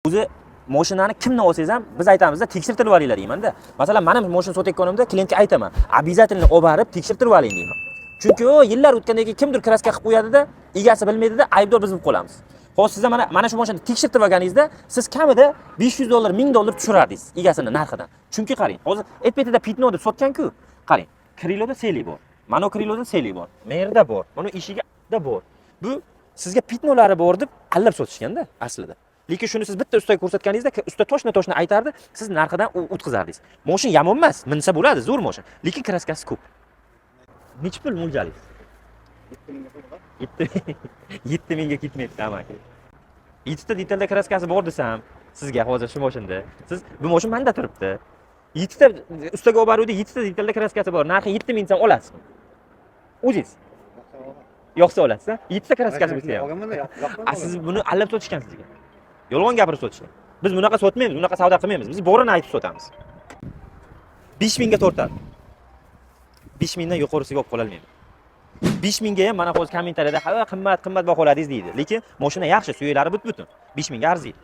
O'zi mashinani kimdan olsangiz ham biz aytamizda tekshirtirib olinglar deyman-da. Masalan, men mashina sotayotganimda klientga aytaman, обязательно olib borib tekshirtirib oling deyman. Chunki u yillar o'tgandan keyin kimdir kraska qilib qo'yadi-da, egasi bilmaydi-da, aybdor biz bo'lib qolamiz. Hozir siz mana shu mashinani tekshirtirib olganingizda, siz kamida $500, $1000 tushirardingiz egasini narxidan. Chunki qarang, hozir aytpetida pitno deb sotgan-ku. Qarang, kriloda seli bor. Mana kriloda seli bor. Merda bor. Mana eshigida bor. Bu sizga pitnolari bor deb allab sotishganda aslida. Lekin shuni siz bitta ustaga ko'rsatganingizda, usta toshna aytardi, siz narxidan o'tkazardingiz. Mashin yomon emas, minsa bo'ladi, zo'r mashin. Lekin kraskasi ko'p. Necha pul mo'ljallaysiz? 7000 ga ketmaydi, amaki. 7 ta detalda kraskasi bor desam, sizga hozir shu mashinda, siz bu mashin menda turibdi. 7 ta ustaga olib boruvdi, 7 ta detalda kraskasi bor. Narxi 7000 desam olasiz. O'zingiz. Yo'qsa olasiz, 7 ta kraskasi bo'lsa ham. Siz buni allab sotishgan sizga. Yolg'on gapirib sotishgan. Biz bunaqa sotmaymiz, bunaqa savdo qilmaymiz. Biz borini aytib sotamiz. 5000 ga tortadi. 5000 dan yuqorisiga olib qola olmaydi. 5000 ga ham mana hozir kommentariyada "Ha, qimmat baholadingiz" deydi. Lekin mashina yaxshi, suyaklari but-butun. 5000 ga arziydi.